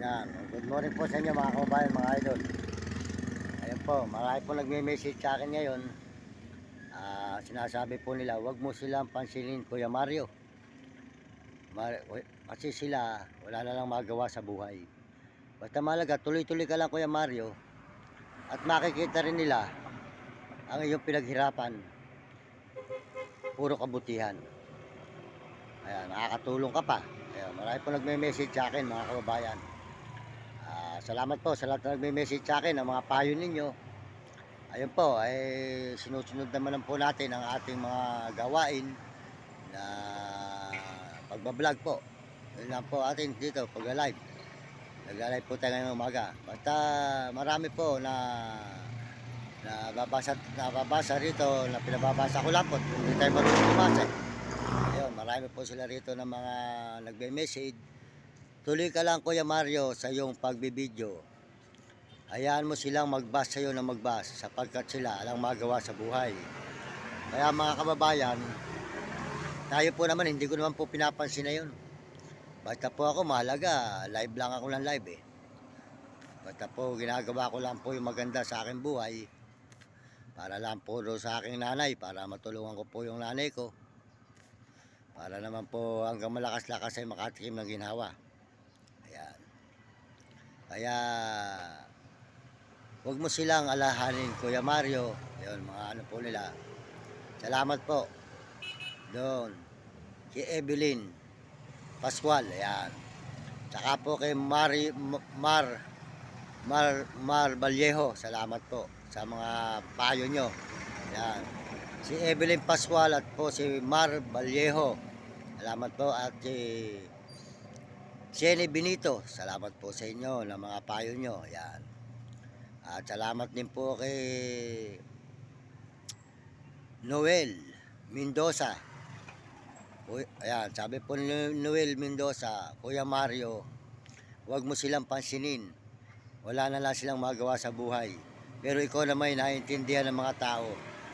Yan. Good morning po sa inyo mga kababayan, mga idol. Ayan po, marami po nagme-message sa akin ngayon. Sinasabi po nila, wag mo silang pansinin, Kuya Mario. Kasi sila, wala na lang magawa sa buhay. Basta malaga, tuloy-tuloy ka lang, Kuya Mario. At makikita rin nila ang iyong pinaghirapan. Puro kabutihan. Ayan, nakakatulong ka pa. Ayan, marami po nagme-message sa akin, mga kababayan. Salamat po sa lahat na nagme-message sa akin, ang mga payo ninyo. Ayun po, ay sinusunod naman po natin ang ating mga gawain na pagbablog po. Yun lang po atin dito, pag-live. Nag-live po tayo ngayong umaga. Basta marami po na nababasa rito, na pinababasa ko lang po. Hindi tayo marunong bumasa. Ayun, marami po sila rito na mga nagme-message. Tuloy ka lang, Kuya Mario, sa iyong pagbibideo. Hayaan mo silang magbas sa iyo na magbas sapagkat sila alang magawa sa buhay. Kaya mga kababayan, tayo po naman, hindi ko naman po pinapansin na yun. Basta po ako mahalaga, live lang ako ng live eh. Basta po ginagawa ko lang po yung maganda sa aking buhay. Para lang po sa aking nanay, para matulungan ko po yung nanay ko. Para naman po hanggang malakas-lakas ay makatikim ng ginhawa. Ayan. Kaya huwag mo silang alahanin, Kuya Mario. Yun, mga ano po nila. Salamat po. Doon. Kay Evelyn Pascual. Ayan. Saka po kay Mar Vallejo. Salamat po sa mga payo nyo. Ayan. Si Evelyn Pascual at po si Mar Vallejo. Salamat po. At si Jenny Benito. Salamat po sa inyo ng mga payo nyo. Ayan. At salamat din po kay Noel Mendoza. Ayan, sabi po ni Noel Mendoza, Kuya Mario, huwag mo silang pansinin. Wala na lang silang magawa sa buhay. Pero ikaw na may naiintindihan ng mga tao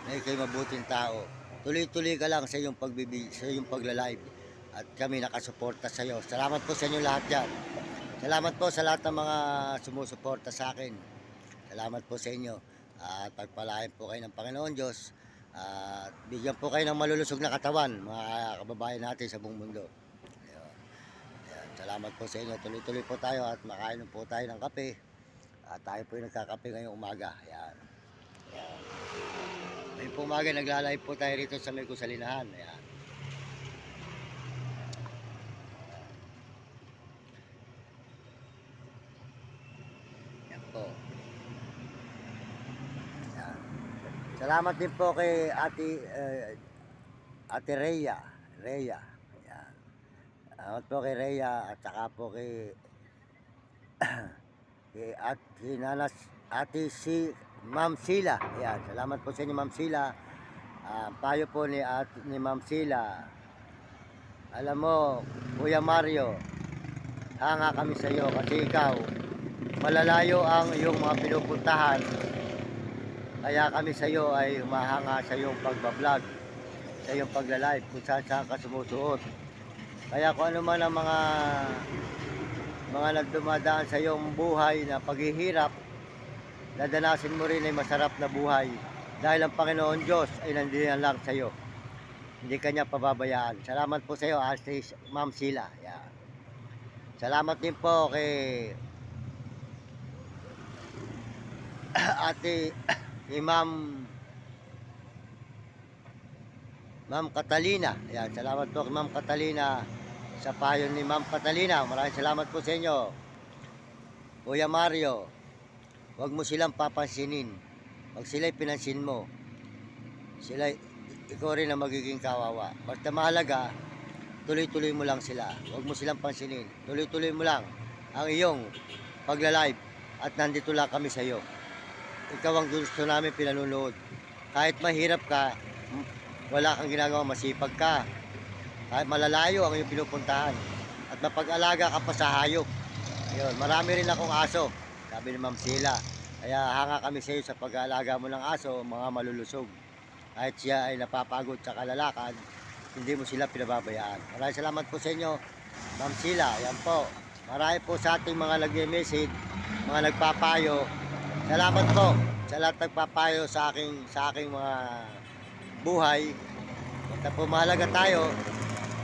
na ikaw'y mabuting tao. Tuloy-tuloy ka lang sa iyong sa iyong pagla-live. At kami nakasuporta sa iyo. Salamat po sa inyo lahat dyan. Salamat po sa lahat ng mga sumusuporta sa akin. Salamat po sa inyo. At pagpalain po kayo ng Panginoon Diyos. At bigyan po kayo ng malulusog na katawan, mga kababayan natin sa buong mundo. Ayan. Ayan. Salamat po sa inyo. Tuloy-tuloy po tayo at makain po tayo ng kape. At tayo po yung nagkakape ngayong umaga. Ayan. Ayan. Ngayong po umaga, nagla-live po tayo rito sa may Kusalinahan. Ayan. Ayan po. Ayan. Salamat din po kay Ate Rhea. Ayan. Salamat po kay Rhea at saka po kay Ate si Ma'am Sila. Ayan. Salamat po sa inyo, Ma'am Sila. Payo po ni Ma'am Sila. Alam mo, Kuya Mario, hanga kami sa iyo kasi ikaw, malalayo ang iyong mga pinupuntahan. Kaya kami sa iyo ay humahanga sa iyong pagbablog, sa iyong pagla-live, kung saan ka sumusuot. Kaya kung ano man ang mga nagdumadaan sa iyong buhay na paghihirap, dadanasin mo rin ay masarap na buhay. Dahil ang Panginoon Diyos ay nandiyan lang sa iyo. Hindi kanya pababayaan. Salamat po sa iyo, Ate Ma'am Sila. Yeah. Salamat din po kay Ate Ma'am Catalina. Ayan, salamat po kay Ma'am Catalina sa payo ni Ma'am Catalina. Maraming salamat po sa inyo. Kuya Mario, huwag mo silang papansinin. Pag sila'y pinansin mo, ikaw rin ang magiging kawawa. Basta mahalaga, tuloy-tuloy mo lang sila. Huwag mo silang pansinin. Tuloy-tuloy mo lang ang iyong pagla-live at nandito lang kami sa iyo. Ikaw ang gusto namin pinanunood. Kahit mahirap ka, wala kang ginagawa, masipag ka. Kahit malalayo ang iyong pinupuntahan. At mapag-alaga ka pa sa hayop. Ayun, marami rin akong aso, sabi ni Ma'am Sila. Kaya hanga kami sa iyo sa pag-aalaga mo ng aso, mga malulusog. Kahit siya ay napapagod sa kalalakad, hindi mo sila pinababayaan. Maraming salamat po sa inyo, Ma'am Sila. Ayan po. Marami po sa ating mga nag-message, mga nagpapayo. Salamat po sa lahat nagpapayo sa aking mga buhay. Basta po mahalaga tayo,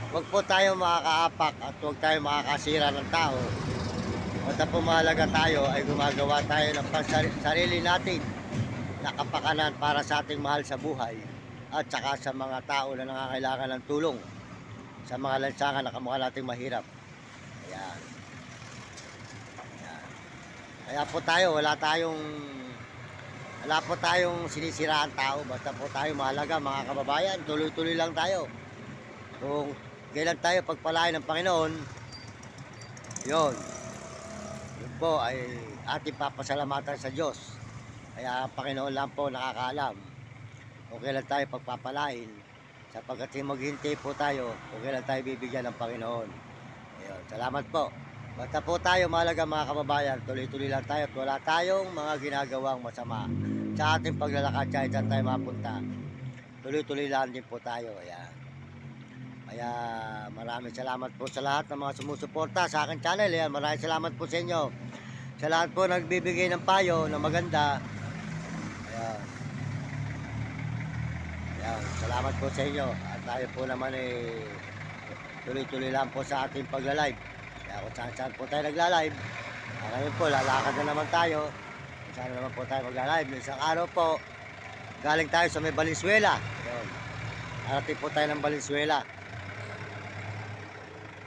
huwag po tayo makakaapak at huwag tayo makakasira ng tao. Basta po mahalaga tayo ay gumagawa tayo ng sarili natin na kapakanan para sa ating mahal sa buhay at saka sa mga tao na nangangailangan ng tulong, sa mga lansangan na kamukha nating mahirap. Ayan. Ayan. Kaya po tayo, wala po tayong sinisiraan tao. Basta po tayo mahalaga mga kababayan, tuloy-tuloy lang tayo. Kung kailan tayo pagpalain ng Panginoon, yun po ay ating papasalamatan sa Diyos. Kaya ang Panginoon lang po nakakaalam kung kailan tayo pagpapalain, sapagkat maghintay po tayo kung kailan tayo bibigyan ng Panginoon. Ayun, salamat po. Basta po tayo mahalaga mga kababayan, tuloy-tuloy lang tayo at wala tayong mga ginagawang masama sa ating paglalakad kahit saan tayo mapunta. Tuloy-tuloy lang din po tayo. Ayan. Kaya maraming salamat po sa lahat ng mga sumusuporta sa aking channel. Ayan, maraming salamat po sa inyo. Sa lahat po nagbibigay ng payo na maganda. Ayan. Ayan, salamat po sa inyo. At tayo po naman tuloy-tuloy lang po sa ating pagla-live. Kaya kung saan po tayo nagla-live, ngayon po lalakad na naman tayo. Kung saan naman po tayo magla-live. Isang araw po, galing tayo sa may Valenzuela. Ayan. Arating po tayo ng Valenzuela.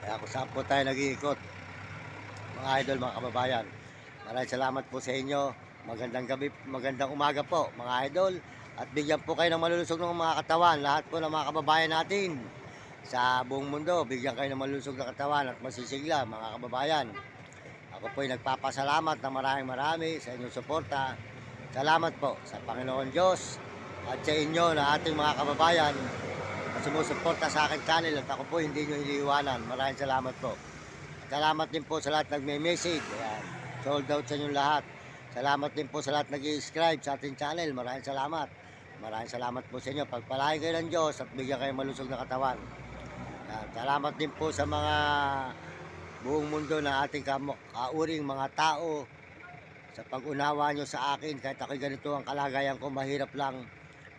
Kaya kung saan po tayo nag-iikot, mga idol, mga kababayan, maraming salamat po sa inyo. Magandang gabi, magandang umaga po mga idol. At bigyan po kayo ng malulusog ng mga katawan. Lahat po ng mga kababayan natin sa buong mundo, bigyan kayo ng malulusog na katawan at masisigla mga kababayan. Ako po ay nagpapasalamat na marami sa inyong suporta. Salamat po sa Panginoon Diyos at sa inyo na ating mga kababayan na sumusuporta sa aking channel, at ako po hindi nyo iniiwanan. Maraming salamat po. Salamat din po sa lahat nagme-message. Ayan, sold out sa inyong lahat. Salamat din po sa lahat nag-subscribe sa ating channel. Maraming salamat. Maraming salamat po sa inyo. Pagpalain kayo ng Diyos at bigyan kayo malusog na katawan. Ayan, salamat din po sa mga buong mundo na ating kauring mga tao sa pag-unawa nyo sa akin. Kahit ako ganito ang kalagayan ko, mahirap lang,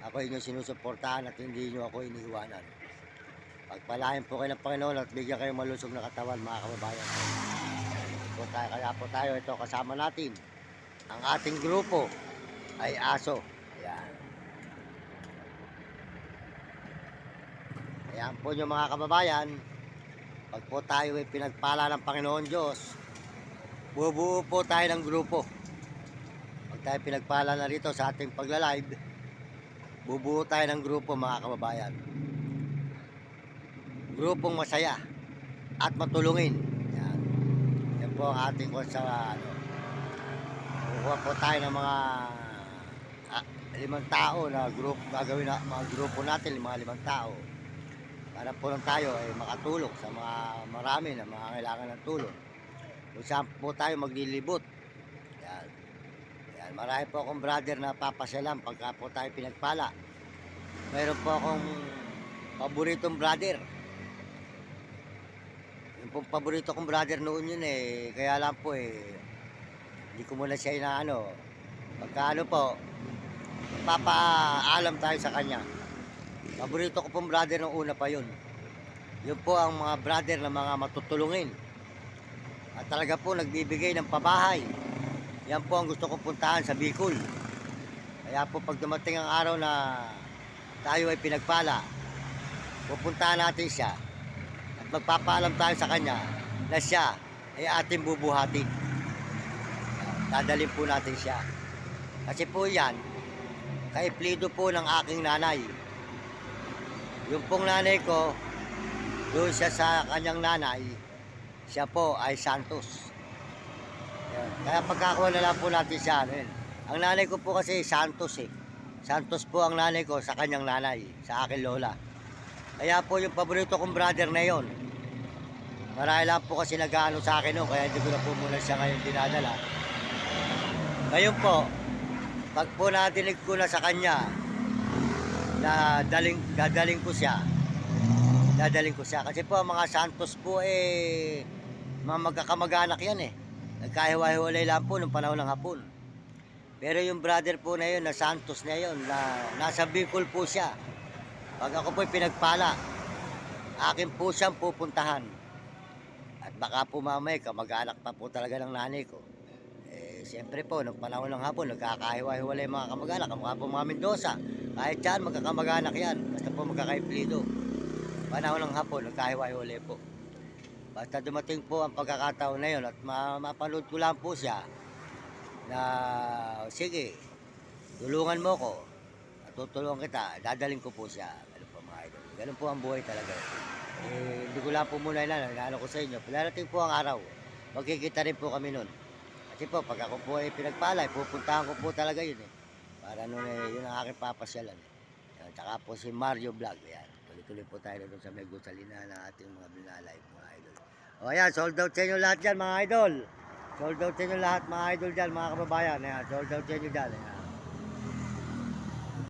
ako inyo sinusuportahan at hindi nyo ako iniiwanan. Pagpalain po kayo ng Panginoon at bigyan kayo malusog na katawan mga kababayan. Kaya po tayo, ito kasama natin. Ang ating grupo ay aso. Ayan. Ayan po nyo mga kababayan. Pag po tayo ay pinagpala ng Panginoon Diyos, bubuo po tayo ng grupo. Pag tayo pinagpala na rito sa ating pagla-live, bubuo tayo ng grupo mga kababayan. Grupong masaya at matulungin. Yan. Yan po ang ating kung sa kukuha po tayo ng mga 5 tao na group, gagawin na mga grupo natin, mga 5 tao. Para po lang tayo ay makatulong sa mga marami na mga kailangan ng tulong. Kung saan po tayo maglilibot. Yan. Yan. Marami po akong brother na papasyalan pagka po tayo pinagpala. Mayroon po akong paboritong brother. Yung pong paborito kong brother noon yun kaya lang po hindi ko muna siya inaano. Pagka ano po, papaalam tayo sa kanya. Paborito ko pong brother nung una pa yun. Yun po ang mga brother na mga matutulungin. At talaga po nagbibigay ng pabahay. Yan po ang gusto kong puntahan sa Bicol. Kaya po pag dumating ang araw na tayo ay pinagpala, pupuntahan natin siya at magpapaalam tayo sa kanya na siya ay ating bubuhatin. Dadalhin po natin siya. Kasi po yan, kaiplido po ng aking nanay. Yung pong nanay ko, doon siya sa kanyang nanay, siya po ay Santos. Yan. Kaya pagkakuha na lang po natin siya. Ang nanay ko po kasi Santos Santos po ang nanay ko sa kanyang nanay, sa akin lola. Kaya po yung paborito kong brother na yon. Marahil lang po kasi nag-ano sa akin noon, kaya hindi ko na po muna siya ngayon dinadala. Ngayon po, pag po nadinig ko na sa kanya, na dadaling ko siya. Kasi po ang mga Santos po mga magkakamag-anak yan eh. Nagkahiwa-hiwalay lang po nung panahon ng hapon. Pero yung brother po na yun, na Santos na yun, na nasa Bicol po siya. Pag ako po'y pinagpala, akin po siyang pupuntahan. At baka po mamaya, kamag-anak pa po talaga ng nanay ko. Eh, siyempre po, nung panahon ng hapon, nagkakahiwa-hiwalay mga kamag-anak, kamukha po mga Mendoza. Kahit saan, magkakamag-anak yan. Basta po magkakaiplido. Panahon ng hapon, nagkahiwa-hiwalay po. Basta dumating po ang pagkakataon na yun at mapanood ko lang po siya na sige, tulungan mo ko at tutulungan kita, dadaling ko po siya. Ganun po mga idol. Ganun po ang buhay talaga. Eh, hindi ko lang po muna inaano ko sa inyo. Pilarating po ang araw. Magkikita rin po kami nun. Kasi po, pag ako po ay pinagpalay, pupuntahan ko po talaga yun eh. Para nun eh, yun ang aking papasyalan eh. Yan, tsaka po si Mario Vlog. Yan. Tuloy-tuloy po tayo doon sa may gusalina na ating mga binalive mga idol. O ayan, sold out sa inyo lahat dyan mga idol. Sold out sa inyo lahat mga idol dyan, mga kababayan. Ayan, sold out sa inyo dyan. Ayan.